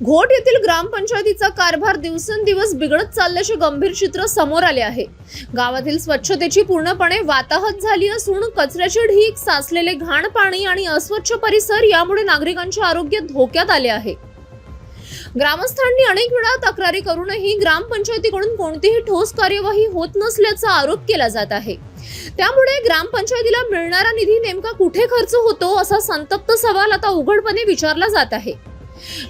घोट येथील ग्रामपंचायतीचा कारभार दिवसेंदिवस बिघडत चालल्याचे गंभीर चित्र समोर आले आहे। गावातील स्वच्छतेची पूर्णपणे वाताहत झाली असून कचऱ्याची ढीग, साचलेले घाण पाणी आणि अस्वच्छ परिसर यामुळे नागरिकांचे आरोग्य धोक्यात आले आहे। ग्रामस्थांनी अनेक वेळा तक्रारी करूनही ग्रामपंचायतीकडून कोणतीही ठोस कार्यवाही होत नसल्याचा आरोप केला जात आहे। त्यामुळे ग्रामपंचायतीला मिळणारा निधी नेमका कुठे खर्च होतो असा संतप्त सवाल आता उघडपणे विचारला जात आहे।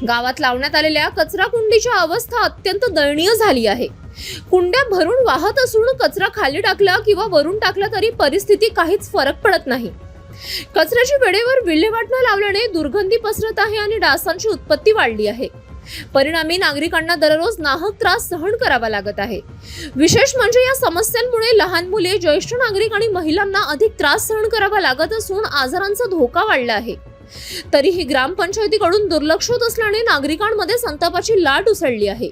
गावात लावण्यात आलेल्या कचरा कुंडीची अवस्था अत्यंत दयनीय झाली आहे। कुंड्या भरून वाहत असून कचरा खाली टाकला किंवा वरून टाकला तरी परिस्थिती काहीच फरक पडत नाही। कचऱ्याची वेळेवर विल्हेवाट न लावल्याने दुर्गंधी पसरत आहे आणि डासांची उत्पत्ती वाढली आहे। परिणामी नागरिकांना दररोज नाहक त्रास सहन करावा लागत आहे। विशेष म्हणजे या समस्यांमुळे लहान मुले, ज्येष्ठ नागरिक आणि महिलांना अधिक त्रास सहन करावा लागत असून आजारांचा धोका वाढला आहे। तरीही ग्रामपंचायतीकडून दुर्लक्ष होत असल्याने नागरिकांमध्ये संतापाची लाट उसळली आहे।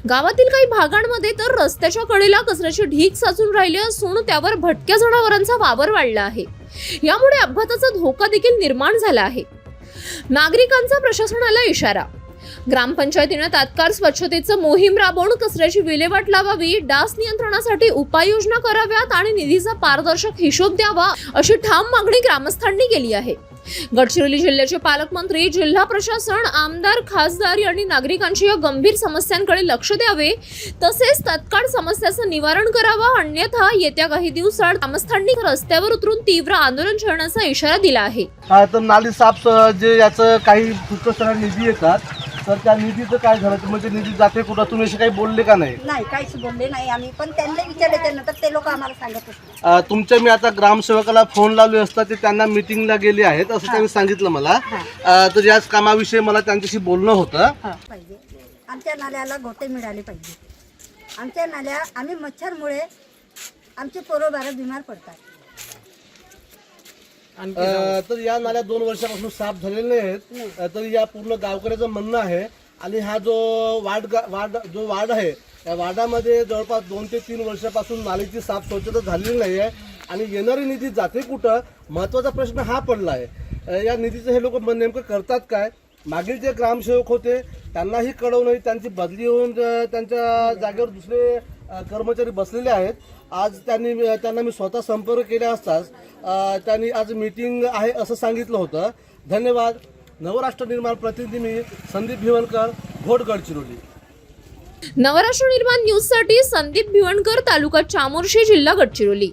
गावातील काही भागांमध्ये तर रस्त्याच्या कडेला कचऱ्याची ढीग साचून राहिली असून त्यावर भटक्या जनावरांचा वावर वाढला आहे। यामुळे अपघाताचा धोका देखील निर्माण झाला आहे। नागरिकांचा प्रशासनाला इशारा। ग्रामपंचायतीने तात्काळ स्वच्छतेचं मोहीम राबवून कचऱ्याची विल्हेवाट लावावी, डास नियंत्रणासाठी उपाययोजना कराव्यात आणि निधीचा पारदर्शक हिशोब द्यावा अशी ठाम मागणी ग्रामस्थांनी केली आहे। गडचिरोली जिल्ह्याचे पालकमंत्री, जिल्हा प्रशासन, आमदार, खासदार यांनी नागरिकांची या गंभीर समस्यांकडे लक्ष द्यावे, तसेच तात्काळ समस्याचं निवारण करावं, अन्यथा येत्या काही दिवसात ग्रामस्थांनी रस्त्यावर उतरून तीव्र आंदोलन छेडण्याचा इशारा दिला आहे। तर नाली साफ जे याचं काही पुष्कळ निधी येतात, तर त्या निधीचं काय झालं, म्हणजे निधी जाते कुठं, तुम्ही असे काही बोलले का नाही? नाही, काहीच बोलले नाही आम्ही, पण त्यांना विचारले त्यानंतर ते लोक आम्हाला सांगत होते। तुमच्या मी आता ग्रामसेवकाला फोन लावले असता, ते त्यांना मीटिंगला गेले आहेत असं त्यांनी सांगितलं मला। तर याच कामाविषयी मला त्यांच्याशी बोलणं होतं। पाहिजे आमच्या नाल्याला गोटे मिळाले पाहिजे। आमच्या नाल्या आम्ही मच्छरमुळे आमचे पोरं बारा बिमार पडतात। तर या नाल्या 2 वर्षापासून साफ झालेल्या आहेत। तर या पूर्ण गावकऱ्याचं म्हणणं आहे, आणि हा जो वार्ड आहे, या वार्डामध्ये जवळपास 2 ते 3 वर्षापासून नालीची साफ स्वच्छता झालेली नाही आहे, आणि येणारी निधी जाते कुठं, महत्त्वाचा प्रश्न हा पडला आहे। या निधीचं हे लोक नेमकं करतात काय? मागील जे ग्रामसेवक होते त्यांनाही कळवून त्यांची बदली होऊन त्यांच्या जागेवर दुसरे कर्मचारी बसलेले आहेत। आज त्यांना मी स्वतः संपर्क केला असताच त्यांनी आज मीटिंग आहे असं सांगितलं होतं। धन्यवाद। नवराष्ट्र निर्माण प्रतिनिधी मी संदीप भिवनकर, घोट, गडचिरोली। नवराष्ट्र निर्माण न्यूजसाठी संदीप भिवनकर, तालुका चामोर्शी, जिल्हा गडचिरोली।